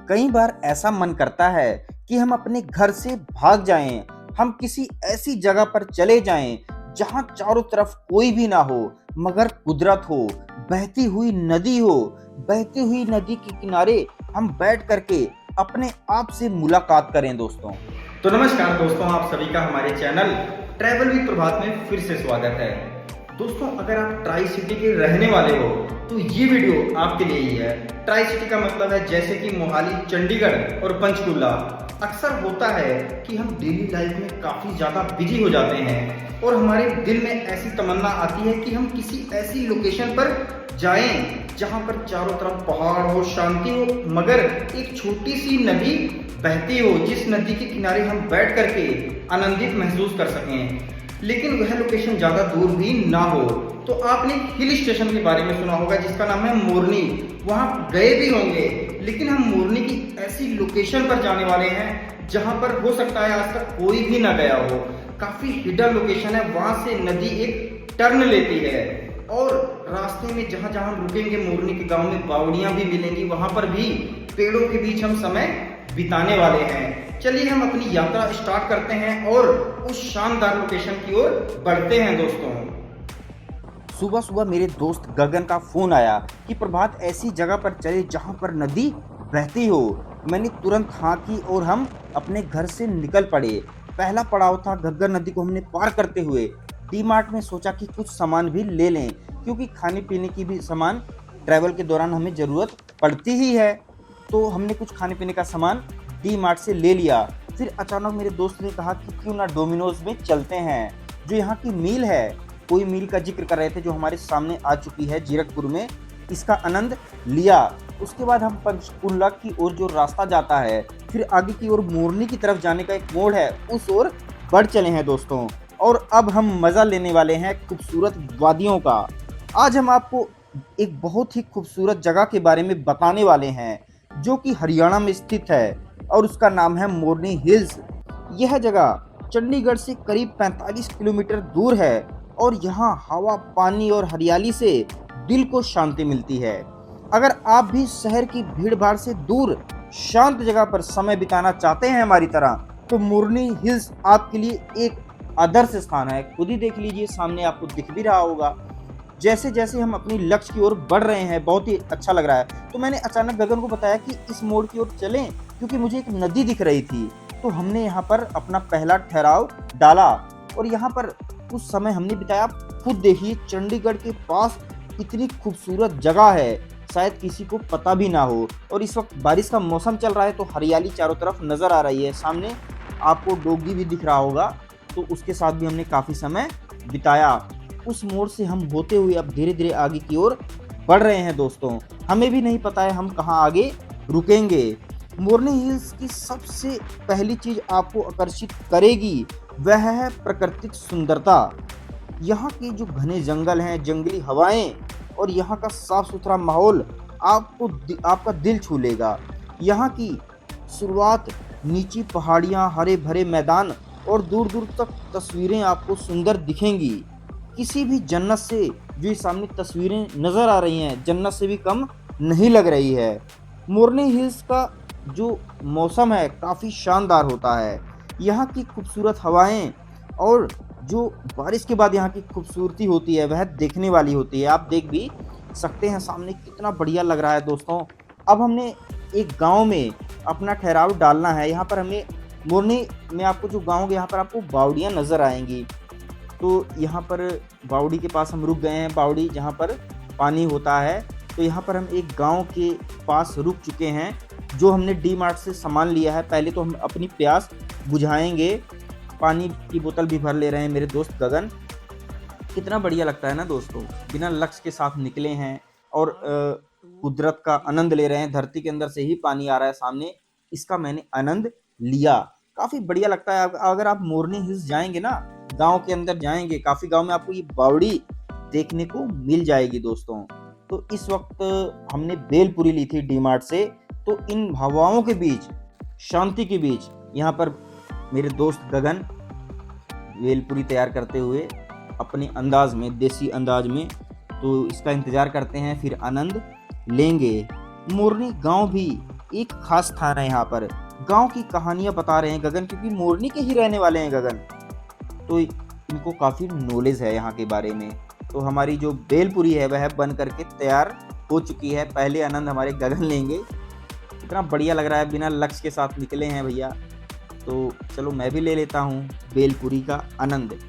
कई बार ऐसा मन करता है कि हम अपने घर से भाग जाएं, हम किसी ऐसी जगह पर चले जाएं जहां चारों तरफ कोई भी ना हो मगर कुदरत हो, बहती हुई नदी हो। बहती हुई नदी के किनारे हम बैठ करके अपने आप से मुलाकात करें दोस्तों। तो नमस्कार दोस्तों, आप सभी का हमारे चैनल ट्रैवल विद प्रभात में फिर से स्वागत है। दोस्तों, अगर आप ट्राई सिटी के रहने वाले हो तो ये वीडियो आपके लिए ही है। ट्राई सिटी का मतलब है जैसे कि मोहाली, चंडीगढ़ और पंचकुला। अक्सर होता है कि हम डेली लाइफ में काफ़ी ज़्यादा बिजी हो जाते हैं और हमारे दिल में ऐसी तमन्ना आती है कि हम किसी ऐसी लोकेशन पर जाएं जहां पर चारों तरफ पहाड़ हो, शांति हो, मगर एक छोटी सी नदी बहती हो, जिस नदी के किनारे हम बैठ करके आनंदित महसूस कर सकें, लेकिन वह लोकेशन ज़्यादा दूर भी ना हो। तो आपने हिल स्टेशन के बारे में सुना होगा जिसका नाम है मोरनी। वहाँ गए भी होंगे, लेकिन हम मोरनी की ऐसी लोकेशन पर जाने वाले हैं जहाँ पर हो सकता है आज तक कोई भी ना गया हो। काफ़ी हिडन लोकेशन है, वहाँ से नदी एक टर्न लेती है और रास्ते में जहाँ जहाँ हम रुकेंगे मोरनी के गांव में बावड़ियाँ भी मिलेंगी, वहाँ पर भी पेड़ों के बीच हम समय बिताने वाले हैं। चलिए हम अपनी यात्रा स्टार्ट करते हैं और उस शानदार लोकेशन की ओर बढ़ते हैं दोस्तों। सुबह सुबह मेरे दोस्त गगन का फोन आया कि प्रभात ऐसी जगह पर चले जहां पर नदी बहती हो। मैंने तुरंत हाँ की और हम अपने घर से निकल पड़े। पहला पड़ाव था घग्गर नदी को हमने पार करते हुए डी मार्ट में सोचा कि कुछ सामान भी ले लें, क्योंकि खाने पीने की भी सामान ट्रैवल के दौरान हमें ज़रूरत पड़ती ही है। तो हमने कुछ खाने पीने का सामान डी मार्ट से ले लिया। फिर अचानक मेरे दोस्त ने कहा कि क्यों ना डोमिनोज में चलते हैं, जो यहाँ की मील है। कोई मील का जिक्र कर रहे थे जो हमारे सामने आ चुकी है जीरकपुर में। इसका आनंद लिया। उसके बाद हम पंचकुला की ओर जो रास्ता जाता है, फिर आगे की ओर मोरनी की तरफ जाने का एक मोड़ है, उस ओर बढ़ चले हैं दोस्तों। और अब हम मज़ा लेने वाले हैं खूबसूरत वादियों का। आज हम आपको एक बहुत ही खूबसूरत जगह के बारे में बताने वाले हैं जो कि हरियाणा में स्थित है और उसका नाम है मोरनी हिल्स। यह जगह चंडीगढ़ से करीब 45 किलोमीटर दूर है और यहाँ हवा, पानी और हरियाली से दिल को शांति मिलती है। अगर आप भी शहर की भीड़ भाड़ से दूर शांत जगह पर समय बिताना चाहते हैं हमारी तरह, तो मोरनी हिल्स आपके लिए एक आदर्श स्थान है। खुद ही देख लीजिए, सामने आपको दिख भी रहा होगा। जैसे जैसे हम अपनी लक्ष्य की ओर बढ़ रहे हैं, बहुत ही अच्छा लग रहा है। तो मैंने अचानक गगन को बताया कि इस मोड़ की ओर चलें, क्योंकि मुझे एक नदी दिख रही थी। तो हमने यहाँ पर अपना पहला ठहराव डाला और यहाँ पर कुछ समय हमने बिताया। आप खुद देखिए, चंडीगढ़ के पास इतनी खूबसूरत जगह है, शायद किसी को पता भी ना हो। और इस वक्त बारिश का मौसम चल रहा है तो हरियाली चारों तरफ नज़र आ रही है। सामने आपको डोगी भी दिख रहा होगा, तो उसके साथ भी हमने काफ़ी समय बिताया। उस मोड़ से हम होते हुए अब धीरे धीरे आगे की ओर बढ़ रहे हैं दोस्तों। हमें भी नहीं पता है हम कहाँ आगे रुकेंगे। मोरनी हिल्स की सबसे पहली चीज़ आपको आकर्षित करेगी वह है प्राकृतिक सुंदरता। यहाँ के जो घने जंगल हैं, जंगली हवाएं और यहाँ का साफ सुथरा माहौल आपका दिल छू लेगा। यहाँ की शुरुआत नीची पहाड़ियाँ, हरे भरे मैदान और दूर दूर तक तस्वीरें आपको सुंदर दिखेंगी। किसी भी जन्नत से जो ये सामने तस्वीरें नज़र आ रही हैं, जन्नत से भी कम नहीं लग रही है। मोरनी हिल्स का जो मौसम है काफ़ी शानदार होता है। यहाँ की खूबसूरत हवाएं और जो बारिश के बाद यहाँ की खूबसूरती होती है वह देखने वाली होती है। आप देख भी सकते हैं सामने कितना बढ़िया लग रहा है दोस्तों। अब हमने एक गांव में अपना ठहराव डालना है। यहाँ पर हमें मोरनी में आपको जो गाँव के यहाँ पर आपको बावड़ियाँ नज़र आएंगी। तो यहाँ पर बावड़ी के पास हम रुक गए हैं, बावड़ी जहाँ पर पानी होता है। तो यहाँ पर हम एक गांव के पास रुक चुके हैं जो हमने डी मार्ट से सामान लिया है। पहले तो हम अपनी प्यास बुझाएंगे, पानी की बोतल भी भर ले रहे हैं मेरे दोस्त गगन। कितना बढ़िया लगता है ना दोस्तों, बिना लक्ष्य के साथ निकले हैं और कुदरत का आनंद ले रहे हैं। धरती के अंदर से ही पानी आ रहा है सामने, इसका मैंने आनंद लिया। काफ़ी बढ़िया लगता है। अगर आप मोरनी हिल्स जाएंगे ना, गांव के अंदर जाएंगे, काफ़ी गांव में आपको ये बावड़ी देखने को मिल जाएगी दोस्तों। तो इस वक्त हमने बेलपुरी ली थी डी मार्ट से। तो इन हवाओं के बीच, शांति के बीच, यहाँ पर मेरे दोस्त गगन बेलपुरी तैयार करते हुए अपने अंदाज में, देसी अंदाज में, तो इसका इंतज़ार करते हैं, फिर आनंद लेंगे। मोरनी गांव भी एक खास स्थान है यहाँ पर। गांव की कहानियां बता रहे हैं गगन, क्योंकि मोरनी के ही रहने वाले हैं गगन, तो इनको काफ़ी नॉलेज है यहाँ के बारे में। तो हमारी जो बेलपुरी है वह बन करके तैयार हो चुकी है। पहले आनंद हमारे गगन लेंगे। इतना बढ़िया लग रहा है, बिना लक्ष्य के साथ निकले हैं भैया। तो चलो मैं भी ले लेता हूँ बेलपुरी का आनंद।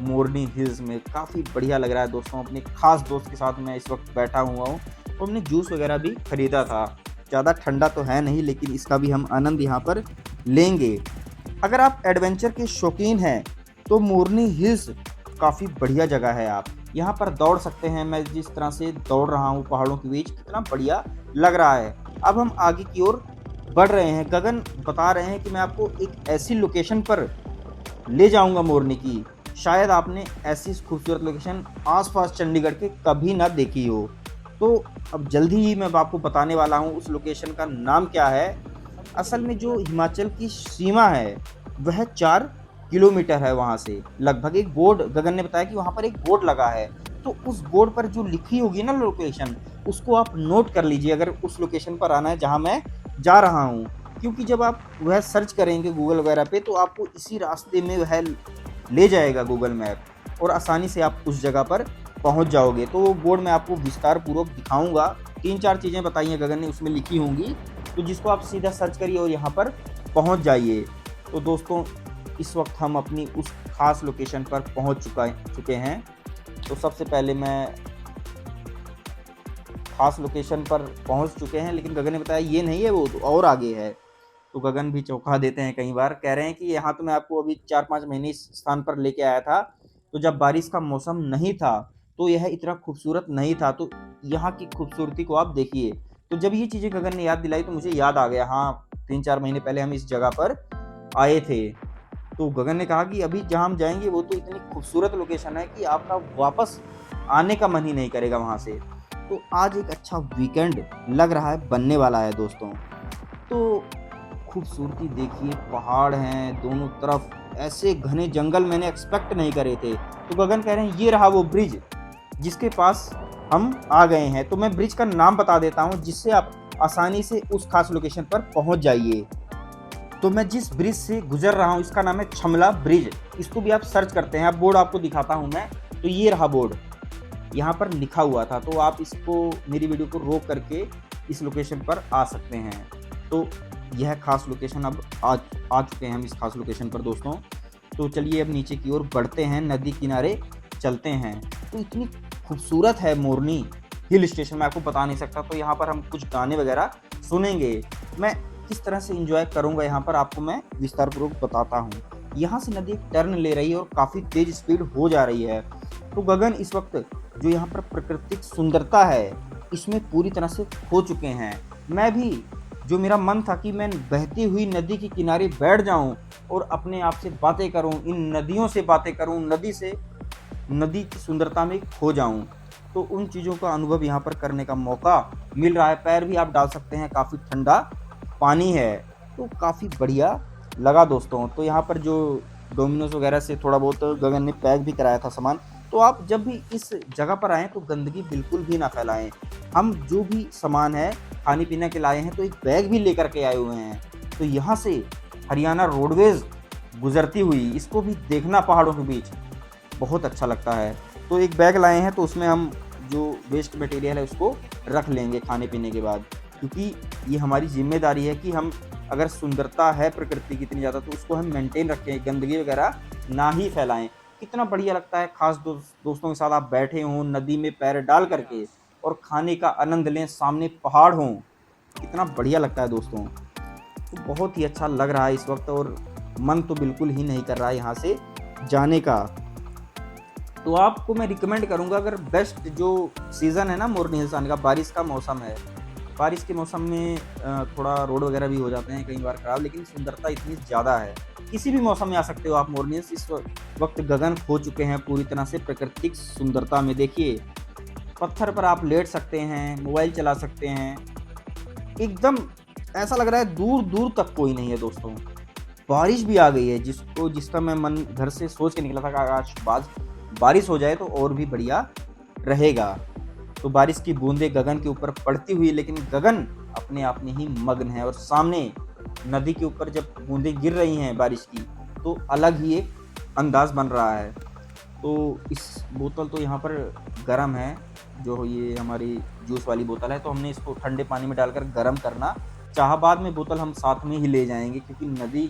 मोरनी हिल्स में काफ़ी बढ़िया लग रहा है दोस्तों। अपने खास दोस्त के साथ मैं इस वक्त बैठा हुआ हूँ और हमने जूस वगैरह भी खरीदा था। ज़्यादा ठंडा तो है नहीं, लेकिन इसका भी हम आनंद यहाँ पर लेंगे। अगर आप एडवेंचर के शौकीन हैं तो मोरनी हिल्स काफ़ी बढ़िया जगह है। आप यहाँ पर दौड़ सकते हैं। मैं जिस तरह से दौड़ रहा हूँ पहाड़ों के बीच, कितना बढ़िया लग रहा है। अब हम आगे की ओर बढ़ रहे हैं। गगन बता रहे हैं कि मैं आपको एक ऐसी लोकेशन पर ले जाऊंगा मोरनी की, शायद आपने ऐसी खूबसूरत लोकेशन आसपास चंडीगढ़ के कभी ना देखी हो। तो अब जल्दी ही मैं आपको बताने वाला हूँ उस लोकेशन का नाम क्या है। असल में जो हिमाचल की सीमा है वह 4 किलोमीटर है वहाँ से लगभग। एक बोर्ड, गगन ने बताया कि वहाँ पर एक बोर्ड लगा है, तो उस बोर्ड पर जो लिखी होगी ना लोकेशन, उसको आप नोट कर लीजिए अगर उस लोकेशन पर आना है जहाँ मैं जा रहा हूँ। क्योंकि जब आप वह सर्च करेंगे गूगल वगैरह पे तो आपको इसी रास्ते में वह ले जाएगा गूगल मैप, और आसानी से आप उस जगह पर पहुंच जाओगे। तो वो बोर्ड मैं आपको विस्तार पूर्वक दिखाऊंगा। 3-4 चीज़ें बताई हैं गगन ने, उसमें लिखी होंगी, तो जिसको आप सीधा सर्च करिए और यहाँ पर पहुँच जाइए। तो दोस्तों इस वक्त हम अपनी उस खास लोकेशन पर पहुँच चुके हैं। तो सबसे पहले मैं खास लोकेशन पर पहुँच चुके हैं, लेकिन गगन ने बताया ये नहीं है, वो तो और आगे है। तो गगन भी चौंका देते हैं कई बार। कह रहे हैं कि यहाँ तो मैं आपको अभी 4-5 महीने इस स्थान पर लेके आया था, तो जब बारिश का मौसम नहीं था तो यह इतना खूबसूरत नहीं था, तो यहाँ की खूबसूरती को आप देखिए। तो जब ये चीज़ें गगन ने याद दिलाई तो मुझे याद आ गया, हाँ 3-4 महीने पहले हम इस जगह पर आए थे। तो गगन ने कहा कि अभी जहाँ हम जाएंगे वो तो इतनी खूबसूरत लोकेशन है कि आपका वापस आने का मन ही नहीं करेगा वहाँ से। तो आज एक अच्छा वीकेंड लग रहा है, बनने वाला है दोस्तों। तो खूबसूरती देखिए, पहाड़ हैं दोनों तरफ, ऐसे घने जंगल मैंने एक्सपेक्ट नहीं करे थे। तो गगन कह रहे हैं ये रहा वो ब्रिज जिसके पास हम आ गए हैं। तो मैं ब्रिज का नाम बता देता हूँ जिससे आप आसानी से उस खास लोकेशन पर पहुँच जाइए। तो मैं जिस ब्रिज से गुजर रहा हूँ इसका नाम है छमला ब्रिज। इसको भी आप सर्च करते हैं, अब बोर्ड आपको दिखाता हूँ मैं। तो ये रहा बोर्ड, यहाँ पर लिखा हुआ था। तो आप इसको, मेरी वीडियो को रोक करके इस लोकेशन पर आ सकते हैं। तो यह खास लोकेशन अब आ चुके हैं हम इस खास लोकेशन पर दोस्तों। तो चलिए अब नीचे की ओर बढ़ते हैं, नदी किनारे चलते हैं। तो इतनी खूबसूरत है मोरनी हिल स्टेशन, मैं आपको बता नहीं सकता। तो यहाँ पर हम कुछ गाने वगैरह सुनेंगे। मैं किस तरह से एंजॉय करूँगा यहाँ पर आपको मैं विस्तार पूर्वक बताता हूँ। यहाँ से नदी एक टर्न ले रही है और काफ़ी तेज स्पीड हो जा रही है। तो गगन इस वक्त जो यहाँ पर प्राकृतिक सुंदरता है इसमें पूरी तरह से खो चुके हैं। मैं भी, जो मेरा मन था कि मैं बहती हुई नदी के किनारे बैठ जाऊं और अपने आप से बातें करूं, इन नदियों से बातें करूं, नदी की सुंदरता में खो जाऊं, तो उन चीज़ों का अनुभव यहाँ पर करने का मौका मिल रहा है। पैर भी आप डाल सकते हैं, काफ़ी ठंडा पानी है, तो काफ़ी बढ़िया लगा दोस्तों। तो यहाँ पर जो डोमिनोज वगैरह से थोड़ा बहुत गगन ने पैक भी कराया था सामान। तो आप जब भी इस जगह पर आएँ तो गंदगी बिल्कुल भी ना फैलाएं। हम जो भी सामान है खाने पीने के लाए हैं तो एक बैग भी लेकर के आए हुए हैं। तो यहाँ से हरियाणा रोडवेज गुजरती हुई, इसको भी देखना पहाड़ों के बीच बहुत अच्छा लगता है। तो एक बैग लाए हैं, तो उसमें हम जो वेस्ट मटेरियल है उसको रख लेंगे खाने पीने के बाद, क्योंकि ये हमारी जिम्मेदारी है कि हम, अगर सुंदरता है प्रकृति की इतनी ज़्यादा, तो उसको हम मेंटेन रखें, गंदगी वगैरह ना ही फैलाएं। कितना बढ़िया लगता है खास दोस्तों के साथ आप बैठे हों नदी में पैर डाल करके और खाने का आनंद लें, सामने पहाड़ हों, कितना बढ़िया लगता है दोस्तों। तो बहुत ही अच्छा लग रहा है इस वक्त और मन तो बिल्कुल ही नहीं कर रहा है यहाँ से जाने का। तो आपको मैं रिकमेंड करूँगा, अगर बेस्ट जो सीज़न है ना मोरनी हिल्स आने का, बारिश का मौसम है। बारिश के मौसम में थोड़ा रोड वगैरह भी हो जाते हैं कई बार ख़राब, लेकिन सुंदरता इतनी ज़्यादा है, किसी भी मौसम में आ सकते हो आप मोरनी हिल्स। इस वक्त गगन खो चुके हैं पूरी तरह से प्राकृतिक सुंदरता में। देखिए पत्थर पर आप लेट सकते हैं, मोबाइल चला सकते हैं, एकदम ऐसा लग रहा है दूर दूर तक कोई नहीं है दोस्तों। बारिश भी आ गई है, जिसका मैं मन घर से सोच के निकला था कि आज बारिश हो जाए तो और भी बढ़िया रहेगा। तो बारिश की बूंदें गगन के ऊपर पड़ती हुई, लेकिन गगन अपने आप में ही मग्न है और सामने नदी के ऊपर जब बूंदें गिर रही हैं बारिश की तो अलग ही एक अंदाज बन रहा है। तो इस बोतल तो यहाँ पर गर्म है, जो ये हमारी जूस वाली बोतल है, तो हमने इसको ठंडे पानी में डालकर गर्म करना चाहा। बाद में बोतल हम साथ में ही ले जाएंगे क्योंकि नदी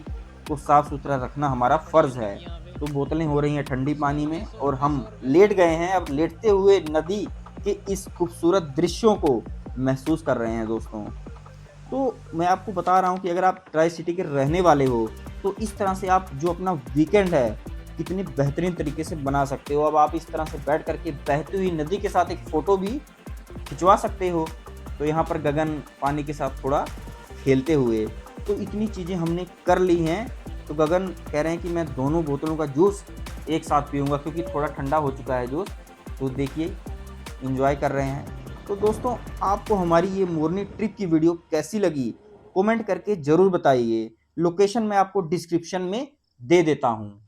को साफ़ सुथरा रखना हमारा फ़र्ज़ है। तो बोतलें हो रही हैं ठंडी पानी में और हम लेट गए हैं। अब लेटते हुए नदी के इस खूबसूरत दृश्यों को महसूस कर रहे हैं दोस्तों। तो मैं आपको बता रहा हूँ कि अगर आप ट्राई सिटी के रहने वाले हो तो इस तरह से आप जो अपना वीकेंड है कितने बेहतरीन तरीके से बना सकते हो। अब आप इस तरह से बैठ करके बहती हुई नदी के साथ एक फ़ोटो भी खिंचवा सकते हो। तो यहाँ पर गगन पानी के साथ थोड़ा खेलते हुए, तो इतनी चीज़ें हमने कर ली हैं। तो गगन कह रहे हैं कि मैं दोनों बोतलों का जूस एक साथ पीऊँगा क्योंकि थोड़ा ठंडा हो चुका है जूस। तो देखिए एंजॉय कर रहे हैं। तो दोस्तों आपको हमारी ये मोरनी ट्रिप की वीडियो कैसी लगी कमेंट करके ज़रूर बताइए। लोकेशन मैं आपको डिस्क्रिप्शन में दे देता हूँ।